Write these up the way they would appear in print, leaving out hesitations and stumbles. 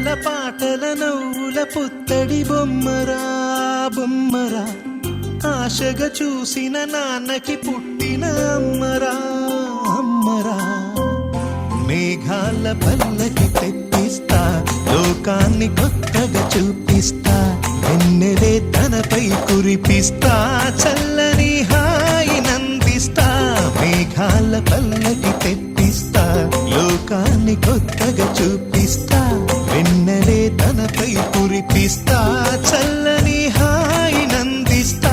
ఆటల పాటల నవ్వుల పుత్తడి బొమ్మరా బొమ్మరా, ఆశగా చూసిన నాన్నకి పుట్టిన అమ్మరా అమ్మరా. మేఘాల పల్లకి తెప్పిస్తా, లోకాన్ని కొత్తగా చూపిస్తా, వెన్నెలే తనపై కురిపిస్తా, చల్లని హాయి నందిస్తా. మేఘాల పల్లకి తెప్పిస్తా, లోకాన్ని కొత్తగా చూపిస్తా, వెన్నెలే తనపై కురిపిస్తా, చల్లని హాయి నందిస్తా.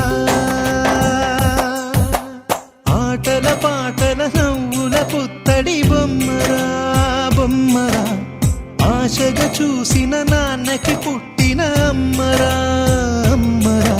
ఆటల పాటల నవ్వుల పుత్తడి బొమ్మరా బొమ్మరా, ఆశగా చూసిన నాన్నకి పుట్టిన అమ్మరా అమ్మరా.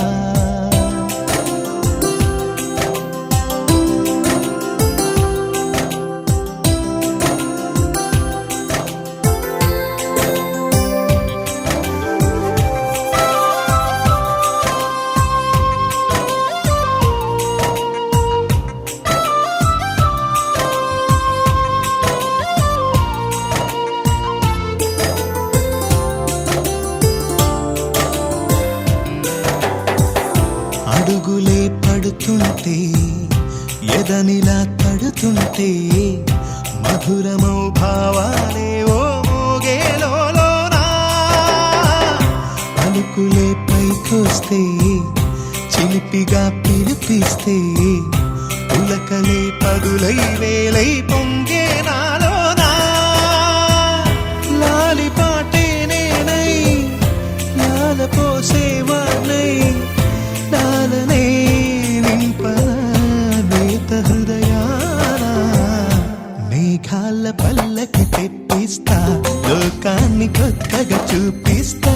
అడుగులే పడుతుంటే, ఎదనిలా తడుతుంటే, మధురమౌ భావాలే ఓ మోగేలోనా. పలుకులే పైకొస్తే, చిలిపిగా పిలిపిస్తే, ఉలకలే పదులై వేలై పొంగే నాలోనా. లాలి పాటే నేనై, లాల పోసేవాణ్ణై, లాలనే నింపనా నేత హృదయాన. మేఘాల పల్లకి తెప్పిస్తా, లోకాన్ని కొత్తగా చూపిస్తా,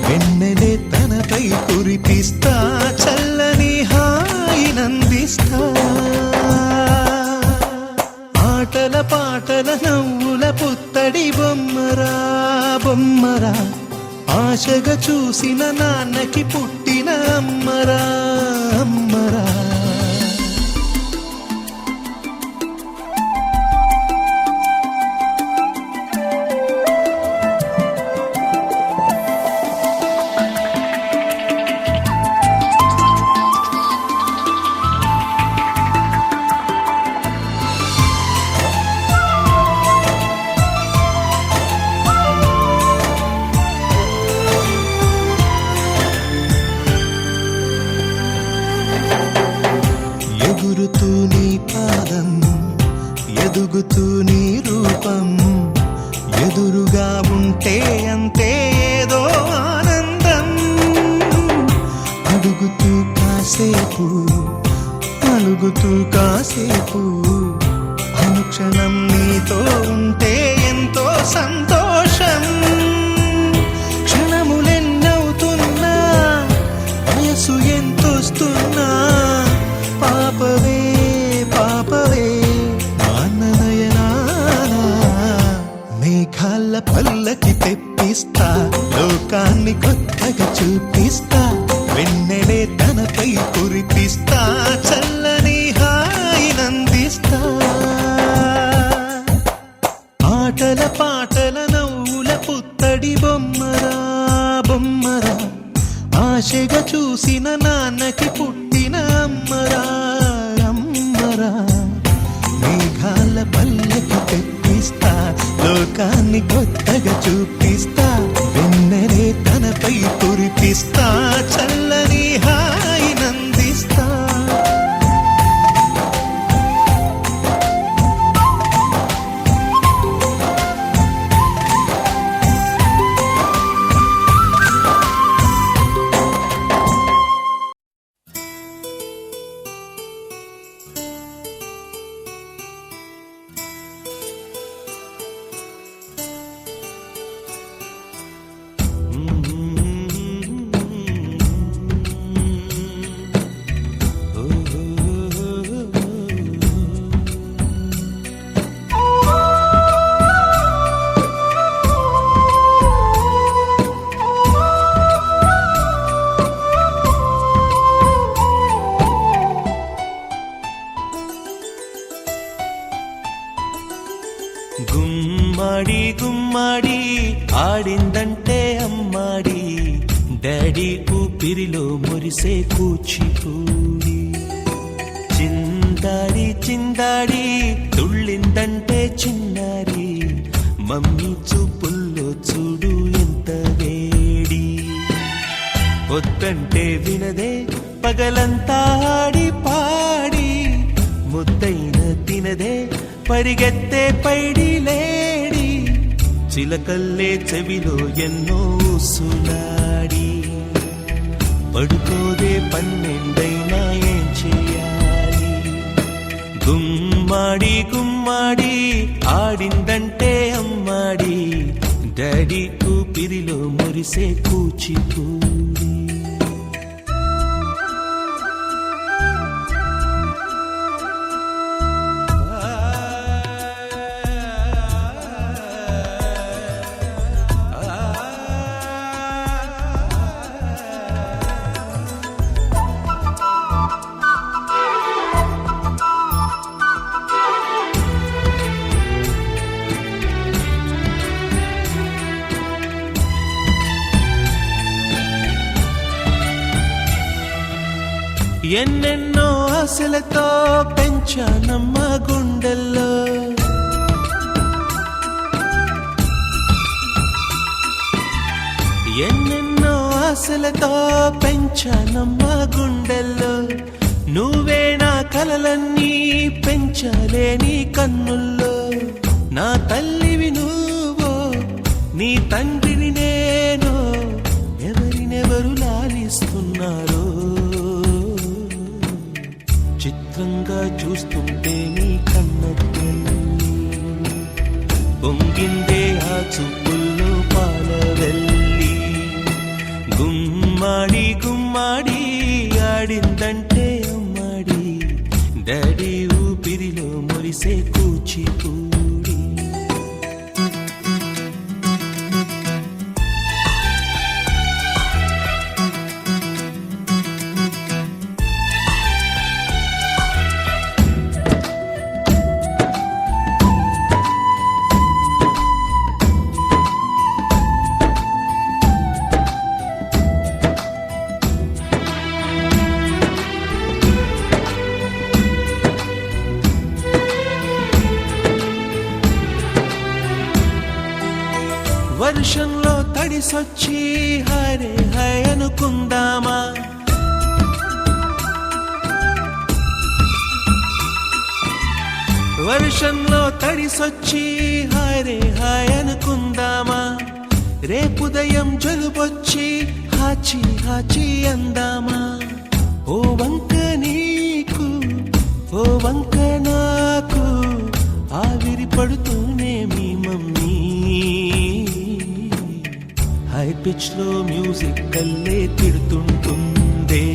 వెన్నెలే తనపై కురిపిస్తా, చల్లని హాయి నందిస్తా. ఆటల పాటల నవ్వుల పుత్తడి బొమ్మరా బొమ్మరా, ఆశగా చూసిన నాన్నకి పుట్టిన అమ్మరా అమ్మరా. ఎగురుతూ నీ పాదం, ఎదుగుతూ నీ రూపం, ఎదురుగా ఉంటే అంతే ఏదో ఆనందం. అడుగుతూ కాసేపు, అలుగుతూ కాసేపు, అనుక్షణం నీతో ఉంటే ఎంతో సంతోషం. క్షణములెన్నవుతున్నా, వయసు ఎంతొస్తున్నా, పాపవే పాపవే నాన్ననయనానా. మేఘాల పల్లకి తెప్పిస్తా, లోకాన్ని కొత్తగా చూపిస్తా, వెన్నెలే తనపై కురిపిస్తా, చల్లని హాయి నందిస్తా. ఆటల పాటల నవ్వుల పుత్తడి బొమ్మరా బొమ్మరా, ఆశగా చూసిన నాన్నకి పుట్టిన అమ్మరా అమ్మరా. మేఘాల పల్లకి తెప్పిస్తా, లోకాన్ని కొత్తగా చూపిస్తా, వెన్నెలే తనపై కురిపిస్తా, గుమ్మాడి గుమ్మాడి ఆడిందంటే అమ్మాడి, డాడీ ఊపిరిలో మురిసే కూచిపూడి. చిందాడి చిందాడి తుళ్ళిందంటే చిన్నారి, మమ్మీ చూపుల్లో చూడు ఎంత వేడి. వద్దంటే వినదే పగలంతా ఆడి పాడి, ముద్దైన తినదే పరిగెత్తే పైడి లేడి. చిలకల్లే చెవిలో ఎన్నో సునాడి, పడుకోదే పన్నెండైనా ఏం చేయాలి. గుమ్మాడి గుమ్మాడి ఆడిందంటే అమ్మాడి, డాడీ ఊపిరిలో మురిసే కూచిపూడి. ఎన్నెన్నో ఆశలతో పెంచానమ్మ గుండెల్లో, ఎన్నెన్నో ఆశలతో పెంచానమ్మ గుండెల్లో. నువ్వే నా కలలన్నీ పెంచాలే నీ కన్నుల్లో. నా తల్లివి నువ్వో నీ తండ్రిని నేను, ఎవరినెవరు లాలిస్తున్నారో చిత్రంగా చూస్తుంటే నీ కన్నెల్లి. పొంగిందే ఆ చూపుల్లో పాలవెల్లి. గుమ్మాడి గుమ్మాడి ఆడిందంటే అమ్మాడి, డాడీ ఊపిరిలో మురిసే కూచిపూడి. వర్షంలో తడిసొచ్చి హరే హై అనుకుందామా, వర్షంలో తడిసొచ్చి హరే హై అనుకుందామా. రేపుదయం జలుబొచ్చి హాచి హాచి అందామా. ఓ వంక నీకు ఓ వంక నాకు, ఆవిరి పడుతూనే మీ మమ్మీ. హై పిచ్ లో మ్యూజిక్ కల్లే తిడుతుంటుందే,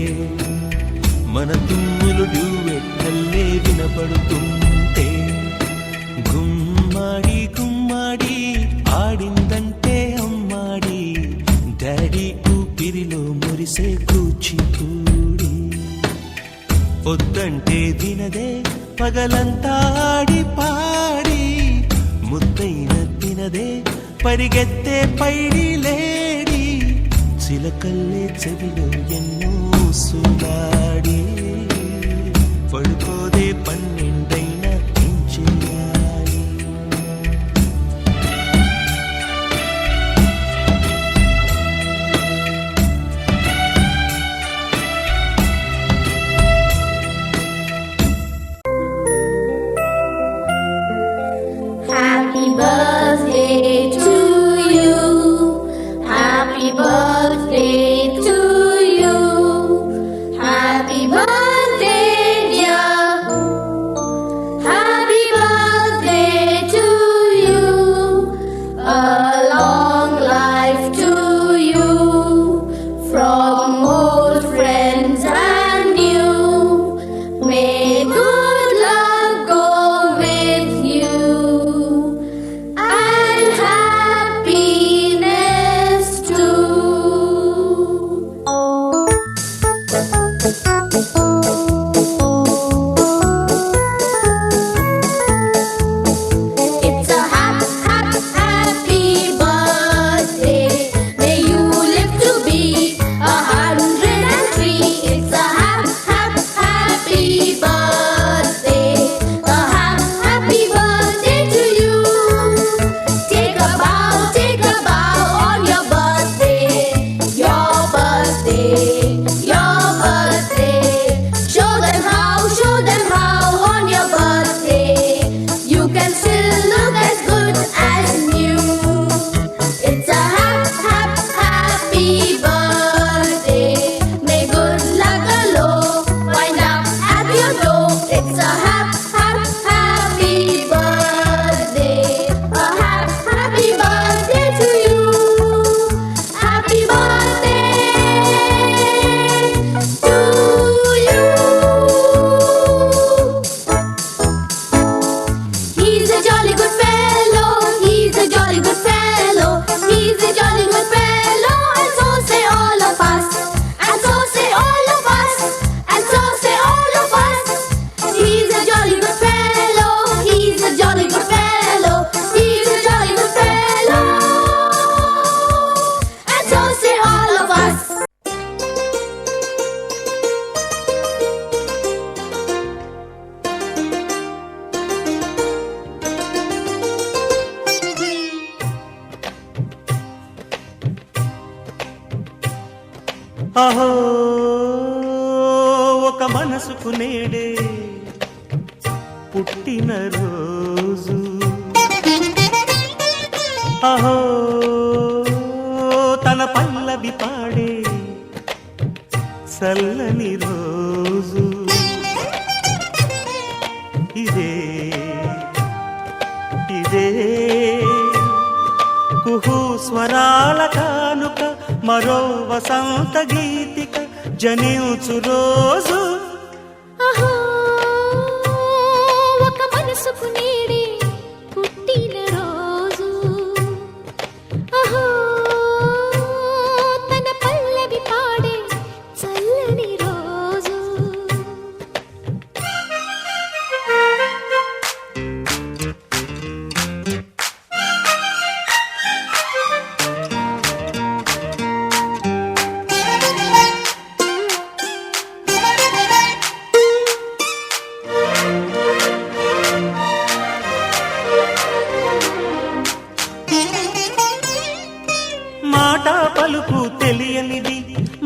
మన తుమ్ములు డ్యూయెట్ కల్లే వినపడుతుంటే. గుమ్మాడి గుమ్మాడి ఆడిందంటే అమ్మాడి, డాడీ ఊపిరిలో మురిసే కూచిపూడి. పొద్దంటే వినదే పగలంతా ఆడి పాడి, ముద్దైన తినదే పరిగెత్తే పైడి లేడి. చిలకల్లే చెవిలో ఎన్నో సునాడి, పడుకోదే పన్నెండైనా ఏం చేయాలి. Happy birthday to you. Happy birthday to you. Happy birthday. అహో ఒక మనసుకు నేడే పుట్టిన రోజు అహో తన పల్లవి పాడే చల్లని రోజు ఇదే ఇదే కుహు స్వరాల కానుక మరో వసంత గీతిక జనించు రోజు అహో ఒక మనసుకు నేడే పుట్టిన రోజు అహో తన పల్లవి పాడే చల్లని రోజు మాట పలుకు తెలియనిది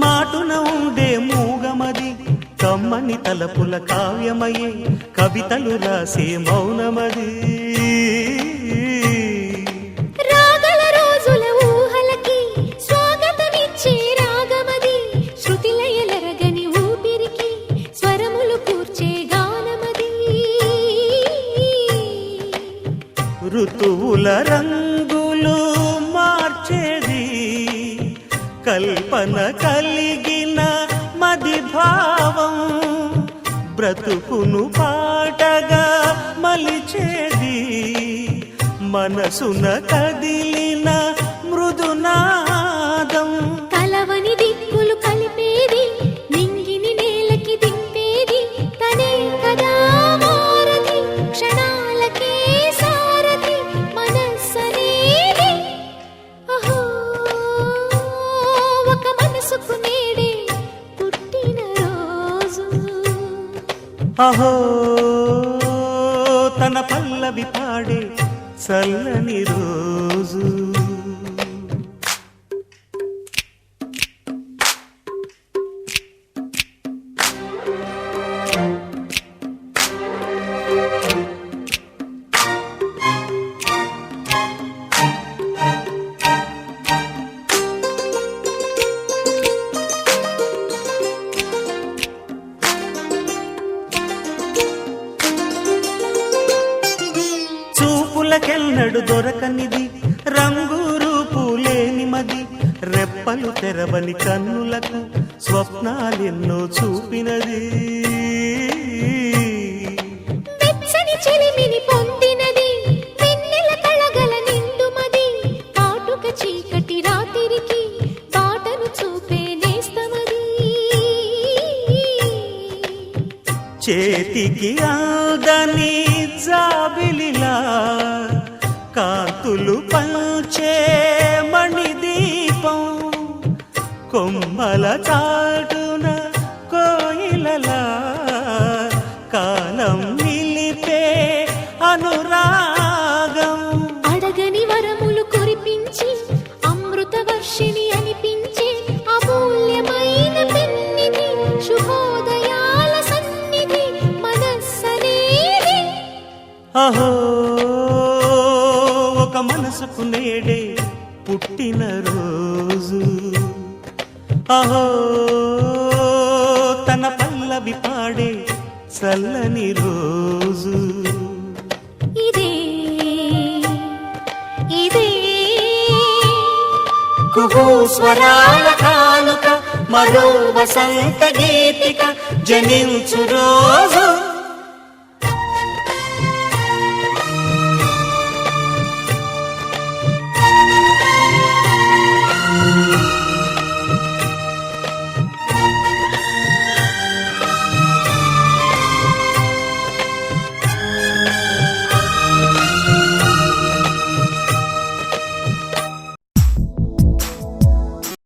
మాటున ఉండే మూగమది కమ్మని తలపుల కావ్యమయే కవితలు రాసే మౌనమది రాగల రోజుల ఊహలకి స్వాగతమిచ్చే రాగమది శృతిలయలరగని ఊపిరికి స్వరములు కూర్చే గానమది ఋతువుల రంగులు మార్చేది కల్పన కలిగిన మది భావం బ్రతుకును పాటగా మలిచేది మనసున కదిలిన మృదునాదం కలవని దిక్కులు కలిపేది నింగిని నేలకి దింపేది తనే కదా మారది క్షణాలకే సారది మనస్సనేది అహో ఒక మనసుకు నేడే పుట్టిన రోజు అహో తన పల్లవి పాడే చల్లని రోజు చూపులకెన్నడు దొరకనిది రంగు రూపు లేని మది రెప్పలు తెరవని కన్నులకు స్వప్నాలెన్నో చూపినది వెచ్చని చెలిమిని పొందినది వెన్నెల కళగల నిండుమది కాటుక చీకటి రాత్రికి బాటను చూపే నేస్తమది చేతికి ఆదని జాబిలిలా కాంతులు పంచే మణిదీపం కొమ్మల చాటున కోయిలలా కాలం నిలిపే అనురాగం అడగని వరములు కురిపించి అమృత వర్షిణి అనిపించే అమూల్యమైన పెన్నిధి శుభోదయాల సన్నిధి మనస్సనేది అహో ఒక మనసుకు నేడే పుట్టిన రోజు అహో తన పల్లవి పాడే చల్లని రోజు ఇదే ఇదే కుహు స్వరాల కానుక మరో వసంత గీతిక జనించు రోజు